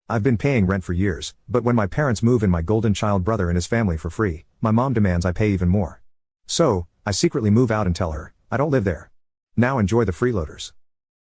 I've been paying rent for years, but when my parents move in my golden child brother and his family for free, my mom demands I pay even more. So, I secretly move out and tell her, I don't live there. Now enjoy the freeloaders.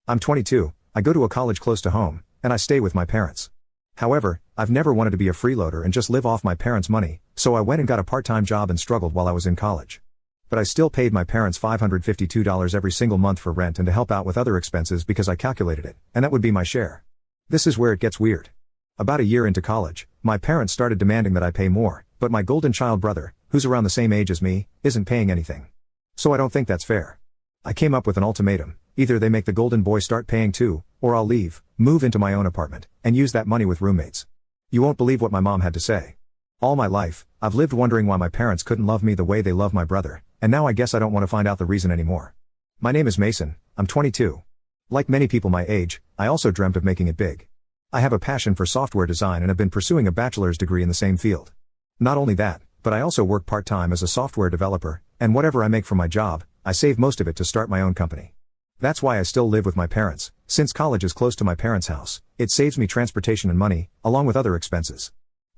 I'm 22, I go to a college close to home, and I stay with my parents. However, I've never wanted to be a freeloader and just live off my parents' money, so I went and got a part-time job and struggled while I was in college. But I still paid my parents $552 every single month for rent and to help out with other expenses because I calculated it, and that would be my share. This is where it gets weird. About a year into college, my parents started demanding that I pay more, but my golden child brother, who's around the same age as me, isn't paying anything. So I don't think that's fair. I came up with an ultimatum: either they make the golden boy start paying too, or I'll leave, move into my own apartment, and use that money with roommates. You won't believe what my mom had to say. All my life, I've lived wondering why my parents couldn't love me the way they love my brother, and now I guess I don't want to find out the reason anymore. My name is Mason, I'm 22. Like many people my age, I also dreamt of making it big. I have a passion for software design and have been pursuing a bachelor's degree in the same field. Not only that, but I also work part-time as a software developer, and whatever I make from my job, I save most of it to start my own company. That's why I still live with my parents. Since college is close to my parents' house, it saves me transportation and money, along with other expenses.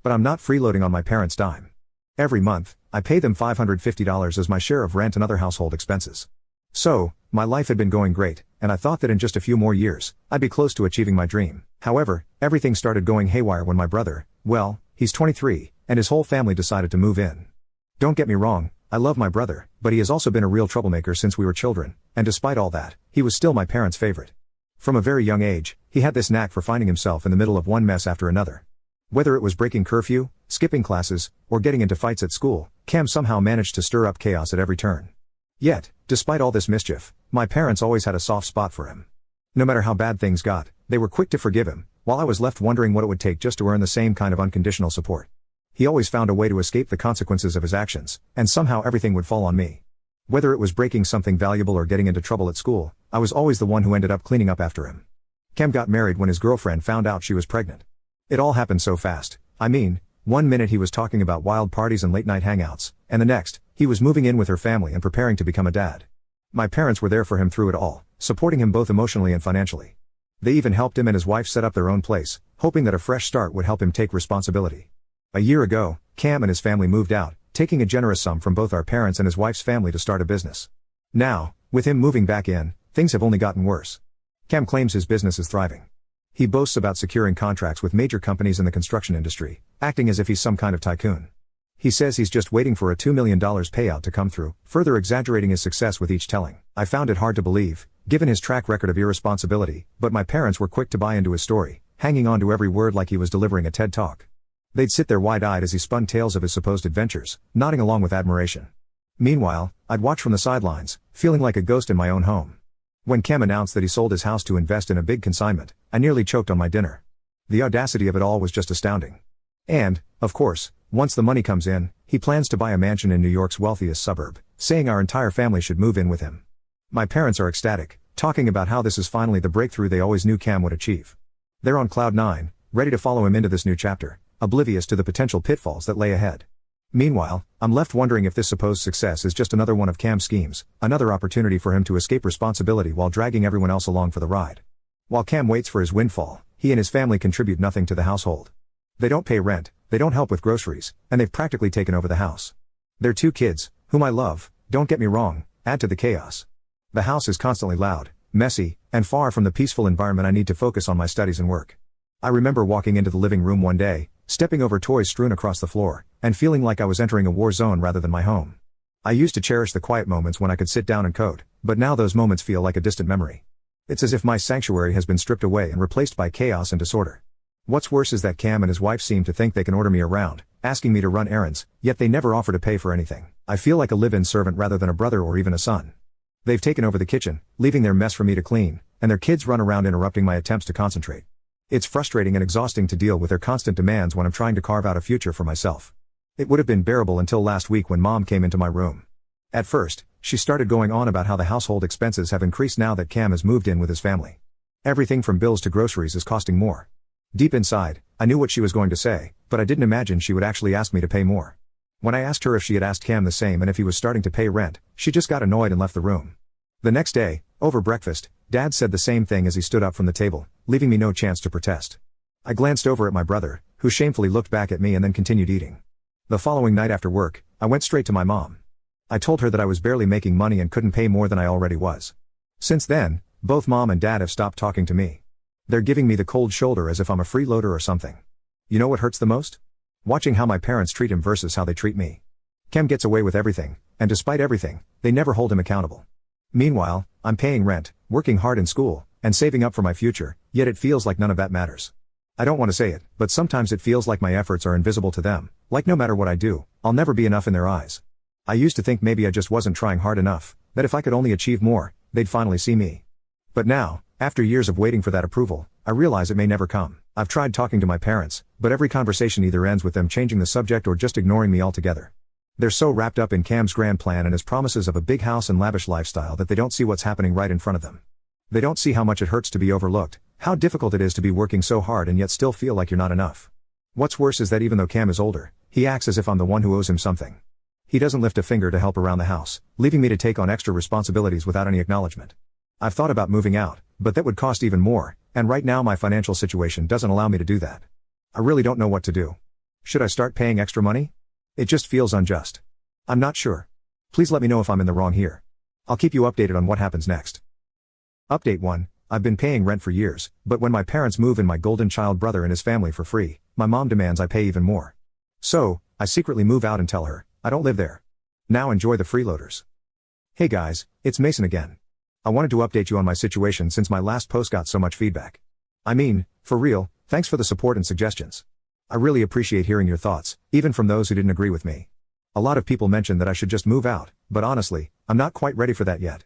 But I'm not freeloading on my parents' dime. Every month, I pay them $550 as my share of rent and other household expenses. So, my life had been going great, and I thought that in just a few more years, I'd be close to achieving my dream. However, everything started going haywire when my brother, well, he's 23, and his whole family decided to move in. Don't get me wrong, I love my brother, but he has also been a real troublemaker since we were children, and despite all that, he was still my parents' favorite. From a very young age, he had this knack for finding himself in the middle of one mess after another. Whether it was breaking curfew, skipping classes, or getting into fights at school, Cam somehow managed to stir up chaos at every turn. Yet, despite all this mischief, my parents always had a soft spot for him. No matter how bad things got, they were quick to forgive him, while I was left wondering what it would take just to earn the same kind of unconditional support. He always found a way to escape the consequences of his actions, and somehow everything would fall on me. Whether it was breaking something valuable or getting into trouble at school, I was always the one who ended up cleaning up after him. Cam got married when his girlfriend found out she was pregnant. It all happened so fast. I mean, one minute he was talking about wild parties and late-night hangouts, and the next, he was moving in with her family and preparing to become a dad. My parents were there for him through it all, supporting him both emotionally and financially. They even helped him and his wife set up their own place, hoping that a fresh start would help him take responsibility. A year ago, Cam and his family moved out, taking a generous sum from both our parents and his wife's family to start a business. Now, with him moving back in, things have only gotten worse. Cam claims his business is thriving. He boasts about securing contracts with major companies in the construction industry, acting as if he's some kind of tycoon. He says he's just waiting for a $2 million payout to come through, further exaggerating his success with each telling. I found it hard to believe, given his track record of irresponsibility, but my parents were quick to buy into his story, hanging on to every word like he was delivering a TED Talk. They'd sit there wide-eyed as he spun tales of his supposed adventures, nodding along with admiration. Meanwhile, I'd watch from the sidelines, feeling like a ghost in my own home. When Cam announced that he sold his house to invest in a big consignment, I nearly choked on my dinner. The audacity of it all was just astounding. And, of course, once the money comes in, he plans to buy a mansion in New York's wealthiest suburb, saying our entire family should move in with him. My parents are ecstatic, talking about how this is finally the breakthrough they always knew Cam would achieve. They're on cloud nine, ready to follow him into this new chapter, oblivious to the potential pitfalls that lay ahead. Meanwhile, I'm left wondering if this supposed success is just another one of Cam's schemes, another opportunity for him to escape responsibility while dragging everyone else along for the ride. While Cam waits for his windfall, he and his family contribute nothing to the household. They don't pay rent, they don't help with groceries, and they've practically taken over the house. Their two kids, whom I love, don't get me wrong, add to the chaos. The house is constantly loud, messy, and far from the peaceful environment I need to focus on my studies and work. I remember walking into the living room one day, stepping over toys strewn across the floor, and feeling like I was entering a war zone rather than my home. I used to cherish the quiet moments when I could sit down and code, but now those moments feel like a distant memory. It's as if my sanctuary has been stripped away and replaced by chaos and disorder. What's worse is that Cam and his wife seem to think they can order me around, asking me to run errands, yet they never offer to pay for anything. I feel like a live-in servant rather than a brother or even a son. They've taken over the kitchen, leaving their mess for me to clean, and their kids run around interrupting my attempts to concentrate. It's frustrating and exhausting to deal with their constant demands when I'm trying to carve out a future for myself. It would have been bearable until last week when Mom came into my room. At first, she started going on about how the household expenses have increased now that Cam has moved in with his family. Everything from bills to groceries is costing more. Deep inside, I knew what she was going to say, but I didn't imagine she would actually ask me to pay more. When I asked her if she had asked Cam the same and if he was starting to pay rent, she just got annoyed and left the room. The next day, over breakfast, Dad said the same thing as he stood up from the table, leaving me no chance to protest. I glanced over at my brother, who shamefully looked back at me and then continued eating. The following night after work, I went straight to my mom. I told her that I was barely making money and couldn't pay more than I already was. Since then, both mom and dad have stopped talking to me. They're giving me the cold shoulder as if I'm a freeloader or something. You know what hurts the most? Watching how my parents treat him versus how they treat me. Cam gets away with everything, and despite everything, they never hold him accountable. Meanwhile, I'm paying rent, working hard in school, and saving up for my future, yet it feels like none of that matters. I don't want to say it, but sometimes it feels like my efforts are invisible to them, like no matter what I do, I'll never be enough in their eyes. I used to think maybe I just wasn't trying hard enough, that if I could only achieve more, they'd finally see me. But now, after years of waiting for that approval, I realize it may never come. I've tried talking to my parents, but every conversation either ends with them changing the subject or just ignoring me altogether. They're so wrapped up in Cam's grand plan and his promises of a big house and lavish lifestyle that they don't see what's happening right in front of them. They don't see how much it hurts to be overlooked, how difficult it is to be working so hard and yet still feel like you're not enough. What's worse is that even though Cam is older, he acts as if I'm the one who owes him something. He doesn't lift a finger to help around the house, leaving me to take on extra responsibilities without any acknowledgement. I've thought about moving out, but that would cost even more, and right now my financial situation doesn't allow me to do that. I really don't know what to do. Should I start paying extra money? It just feels unjust. I'm not sure. Please let me know if I'm in the wrong here. I'll keep you updated on what happens next. Update 1. I've been paying rent for years, but when my parents move in my golden child brother and his family for free, my mom demands I pay even more. So, I secretly move out and tell her, I don't live there. Now enjoy the freeloaders. Hey guys, it's Mason again. I wanted to update you on my situation since my last post got so much feedback. I mean, for real, thanks for the support and suggestions. I really appreciate hearing your thoughts, even from those who didn't agree with me. A lot of people mentioned that I should just move out, but honestly, I'm not quite ready for that yet.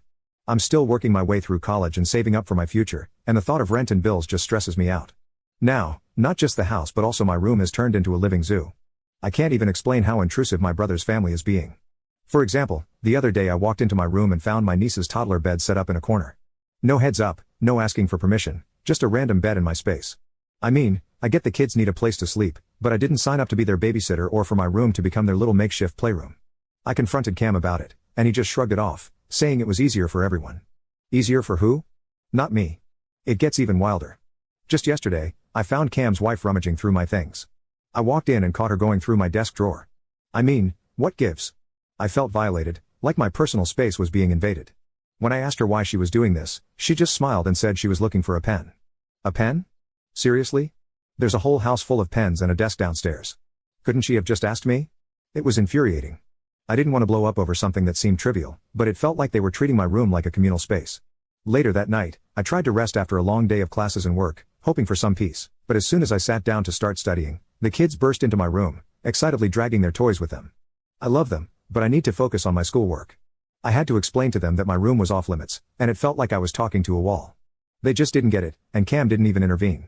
I'm still working my way through college and saving up for my future, and the thought of rent and bills just stresses me out. Now, not just the house but also my room has turned into a living zoo. I can't even explain how intrusive my brother's family is being. For example, the other day I walked into my room and found my niece's toddler bed set up in a corner. No heads up, no asking for permission, just a random bed in my space. I mean, I get the kids need a place to sleep, but I didn't sign up to be their babysitter or for my room to become their little makeshift playroom. I confronted Cam about it, and he just shrugged it off, saying it was easier for everyone. Easier for who? Not me. It gets even wilder. Just yesterday, I found Cam's wife rummaging through my things. I walked in and caught her going through my desk drawer. I mean, what gives? I felt violated, like my personal space was being invaded. When I asked her why she was doing this, she just smiled and said she was looking for a pen. A pen? Seriously? There's a whole house full of pens and a desk downstairs. Couldn't she have just asked me? It was infuriating. I didn't want to blow up over something that seemed trivial, but it felt like they were treating my room like a communal space. Later that night, I tried to rest after a long day of classes and work, hoping for some peace, but as soon as I sat down to start studying, the kids burst into my room, excitedly dragging their toys with them. I love them, but I need to focus on my schoolwork. I had to explain to them that my room was off limits, and it felt like I was talking to a wall. They just didn't get it, and Cam didn't even intervene.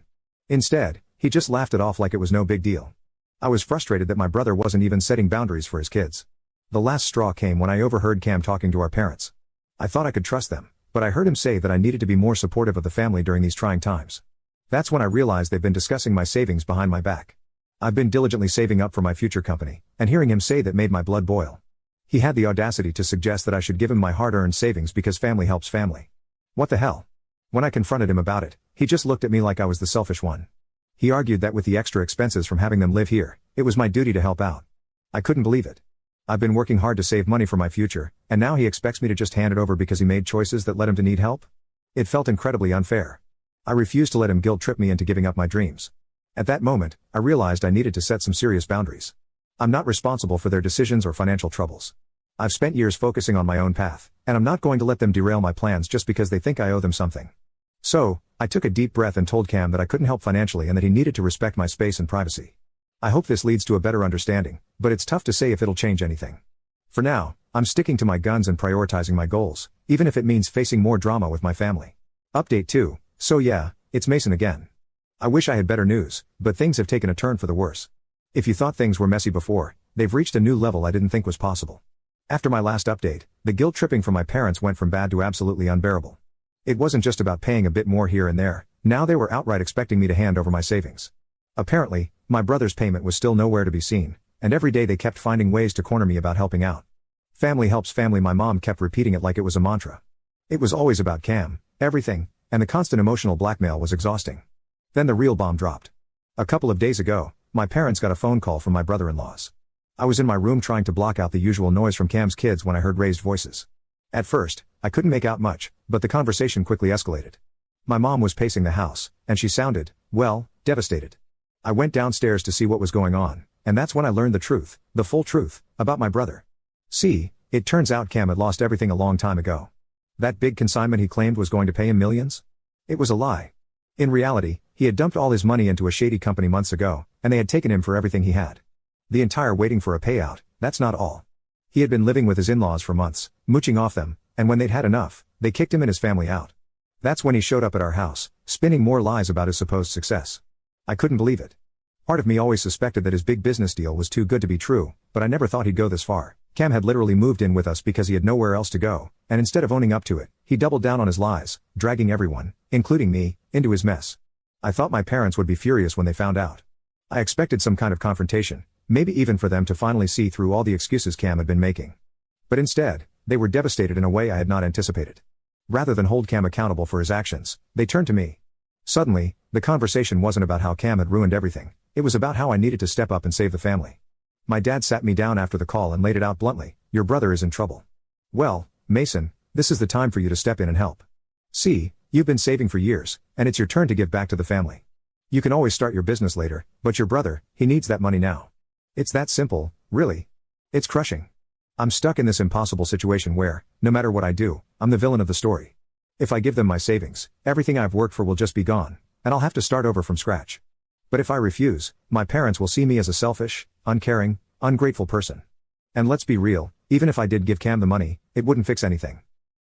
Instead, he just laughed it off like it was no big deal. I was frustrated that my brother wasn't even setting boundaries for his kids. The last straw came when I overheard Cam talking to our parents. I thought I could trust them, but I heard him say that I needed to be more supportive of the family during these trying times. That's when I realized they've been discussing my savings behind my back. I've been diligently saving up for my future company, and hearing him say that made my blood boil. He had the audacity to suggest that I should give him my hard-earned savings because family helps family. What the hell? When I confronted him about it, he just looked at me like I was the selfish one. He argued that with the extra expenses from having them live here, it was my duty to help out. I couldn't believe it. I've been working hard to save money for my future, and now he expects me to just hand it over because he made choices that led him to need help? It felt incredibly unfair. I refused to let him guilt trip me into giving up my dreams. At that moment, I realized I needed to set some serious boundaries. I'm not responsible for their decisions or financial troubles. I've spent years focusing on my own path, and I'm not going to let them derail my plans just because they think I owe them something. So, I took a deep breath and told Cam that I couldn't help financially and that he needed to respect my space and privacy. I hope this leads to a better understanding, but it's tough to say if it'll change anything. For now, I'm sticking to my guns and prioritizing my goals, even if it means facing more drama with my family. Update 2. So yeah, it's Mason again. I wish I had better news, but things have taken a turn for the worse. If you thought things were messy before, they've reached a new level I didn't think was possible. After my last update, the guilt tripping from my parents went from bad to absolutely unbearable. It wasn't just about paying a bit more here and there, now they were outright expecting me to hand over my savings. Apparently, my brother's payment was still nowhere to be seen, and every day they kept finding ways to corner me about helping out. Family helps family, my mom kept repeating it like it was a mantra. It was always about Cam, everything, and the constant emotional blackmail was exhausting. Then the real bomb dropped. A couple of days ago, my parents got a phone call from my brother-in-laws. I was in my room trying to block out the usual noise from Cam's kids when I heard raised voices. At first, I couldn't make out much, but the conversation quickly escalated. My mom was pacing the house, and she sounded, well, devastated. I went downstairs to see what was going on, and that's when I learned the truth, the full truth, about my brother. See, it turns out Cam had lost everything a long time ago. That big consignment he claimed was going to pay him millions? It was a lie. In reality, he had dumped all his money into a shady company months ago, and they had taken him for everything he had. The entire waiting for a payout, that's not all. He had been living with his in-laws for months, mooching off them, and when they'd had enough, they kicked him and his family out. That's when he showed up at our house, spinning more lies about his supposed success. I couldn't believe it. Part of me always suspected that his big business deal was too good to be true, but I never thought he'd go this far. Cam had literally moved in with us because he had nowhere else to go, and instead of owning up to it, he doubled down on his lies, dragging everyone, including me, into his mess. I thought my parents would be furious when they found out. I expected some kind of confrontation, maybe even for them to finally see through all the excuses Cam had been making. But instead, they were devastated in a way I had not anticipated. Rather than hold Cam accountable for his actions, they turned to me. Suddenly, the conversation wasn't about how Cam had ruined everything, it was about how I needed to step up and save the family. My dad sat me down after the call and laid it out bluntly, your brother is in trouble. Well, Mason, this is the time for you to step in and help. See, you've been saving for years, and it's your turn to give back to the family. You can always start your business later, but your brother, he needs that money now. It's that simple, really. It's crushing. I'm stuck in this impossible situation where, no matter what I do, I'm the villain of the story. If I give them my savings, everything I've worked for will just be gone, and I'll have to start over from scratch. But if I refuse, my parents will see me as a selfish, uncaring, ungrateful person. And let's be real, even if I did give Cam the money, it wouldn't fix anything.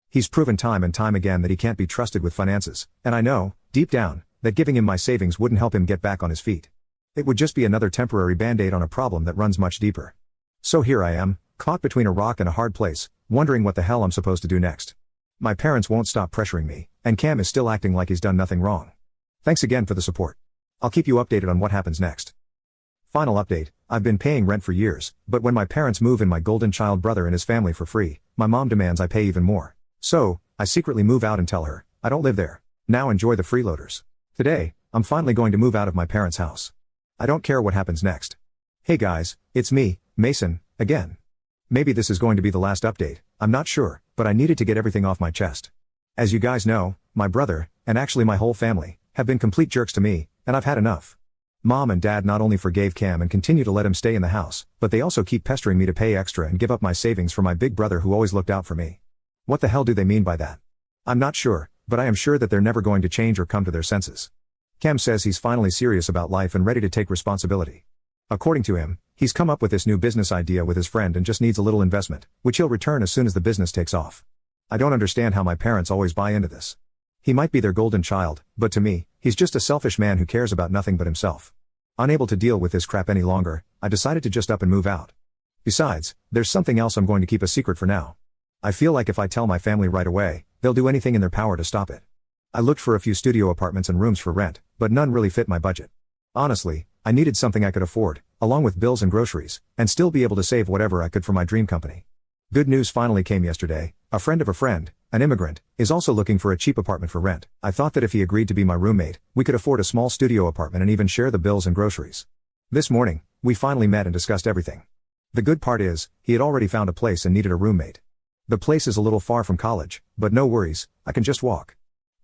He's proven time and time again that he can't be trusted with finances, and I know, deep down, that giving him my savings wouldn't help him get back on his feet. It would just be another temporary band-aid on a problem that runs much deeper. So here I am, caught between a rock and a hard place, wondering what the hell I'm supposed to do next. My parents won't stop pressuring me, and Cam is still acting like he's done nothing wrong. Thanks again for the support. I'll keep you updated on what happens next. Final update, I've been paying rent for years, but when my parents move in my golden child brother and his family for free, my mom demands I pay even more. So, I secretly move out and tell her, I don't live there. Now enjoy the freeloaders. Today, I'm finally going to move out of my parents' house. I don't care what happens next. Hey guys, it's me, Mason, again. Maybe this is going to be the last update, I'm not sure, but I needed to get everything off my chest. As you guys know, my brother, and actually my whole family, have been complete jerks to me, and I've had enough. Mom and Dad not only forgave Cam and continue to let him stay in the house, but they also keep pestering me to pay extra and give up my savings for my big brother who always looked out for me. What the hell do they mean by that? I'm not sure, but I am sure that they're never going to change or come to their senses. Cam says he's finally serious about life and ready to take responsibility. According to him, he's come up with this new business idea with his friend and just needs a little investment, which he'll return as soon as the business takes off. I don't understand how my parents always buy into this. He might be their golden child, but to me, he's just a selfish man who cares about nothing but himself. Unable to deal with this crap any longer, I decided to just up and move out. Besides, there's something else I'm going to keep a secret for now. I feel like if I tell my family right away, they'll do anything in their power to stop it. I looked for a few studio apartments and rooms for rent, but none really fit my budget. Honestly, I needed something I could afford, along with bills and groceries, and still be able to save whatever I could for my dream company. Good news finally came yesterday. A friend of a friend, an immigrant, is also looking for a cheap apartment for rent. I thought that if he agreed to be my roommate, we could afford a small studio apartment and even share the bills and groceries. This morning, we finally met and discussed everything. The good part is, he had already found a place and needed a roommate. The place is a little far from college, but no worries, I can just walk.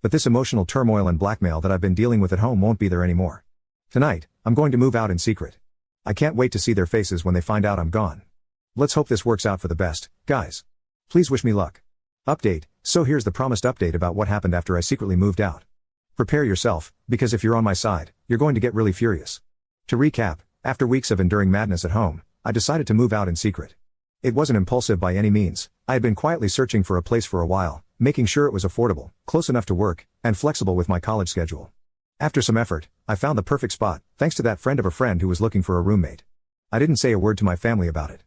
But this emotional turmoil and blackmail that I've been dealing with at home won't be there anymore. Tonight, I'm going to move out in secret. I can't wait to see their faces when they find out I'm gone. Let's hope this works out for the best, guys. Please wish me luck. Update, so here's the promised update about what happened after I secretly moved out. Prepare yourself, because if you're on my side, you're going to get really furious. To recap, after weeks of enduring madness at home, I decided to move out in secret. It wasn't impulsive by any means. I had been quietly searching for a place for a while, making sure it was affordable, close enough to work, and flexible with my college schedule. After some effort, I found the perfect spot, thanks to that friend of a friend who was looking for a roommate. I didn't say a word to my family about it.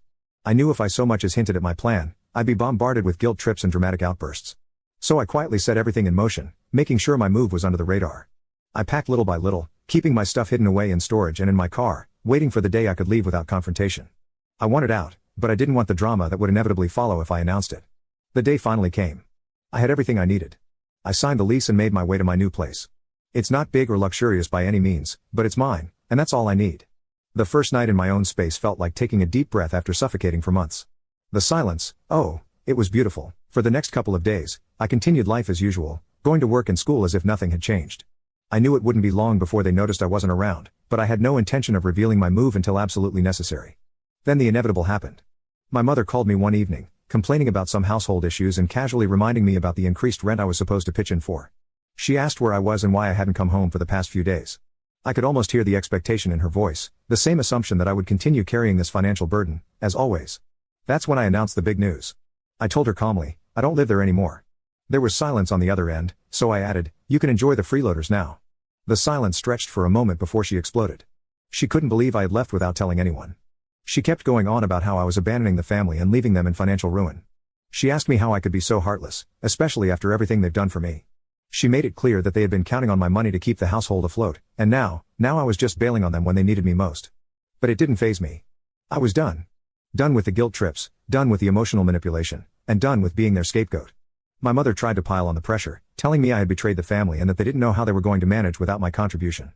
I knew if I so much as hinted at my plan, I'd be bombarded with guilt trips and dramatic outbursts. So I quietly set everything in motion, making sure my move was under the radar. I packed little by little, keeping my stuff hidden away in storage and in my car, waiting for the day I could leave without confrontation. I wanted out, but I didn't want the drama that would inevitably follow if I announced it. The day finally came. I had everything I needed. I signed the lease and made my way to my new place. It's not big or luxurious by any means, but it's mine, and that's all I need. The first night in my own space felt like taking a deep breath after suffocating for months. The silence, oh, it was beautiful. For the next couple of days, I continued life as usual, going to work and school as if nothing had changed. I knew it wouldn't be long before they noticed I wasn't around, but I had no intention of revealing my move until absolutely necessary. Then the inevitable happened. My mother called me one evening, complaining about some household issues and casually reminding me about the increased rent I was supposed to pitch in for. She asked where I was and why I hadn't come home for the past few days. I could almost hear the expectation in her voice, the same assumption that I would continue carrying this financial burden, as always. That's when I announced the big news. I told her calmly, I don't live there anymore. There was silence on the other end, so I added, you can enjoy the freeloaders now. The silence stretched for a moment before she exploded. She couldn't believe I had left without telling anyone. She kept going on about how I was abandoning the family and leaving them in financial ruin. She asked me how I could be so heartless, especially after everything they've done for me. She made it clear that they had been counting on my money to keep the household afloat, and now I was just bailing on them when they needed me most. But it didn't faze me. I was done. Done with the guilt trips, done with the emotional manipulation, and done with being their scapegoat. My mother tried to pile on the pressure, telling me I had betrayed the family and that they didn't know how they were going to manage without my contribution.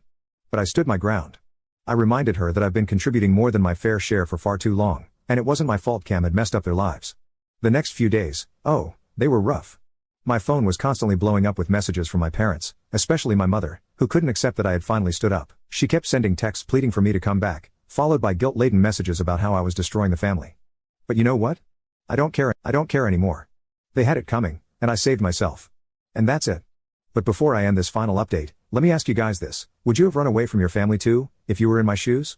But I stood my ground. I reminded her that I've been contributing more than my fair share for far too long, and it wasn't my fault Cam had messed up their lives. The next few days, oh, they were rough. My phone was constantly blowing up with messages from my parents, especially my mother, who couldn't accept that I had finally stood up. She kept sending texts pleading for me to come back, followed by guilt-laden messages about how I was destroying the family. But you know what? I don't care anymore. They had it coming, and I saved myself. And that's it. But before I end this final update, let me ask you guys this. Would you have run away from your family too, if you were in my shoes?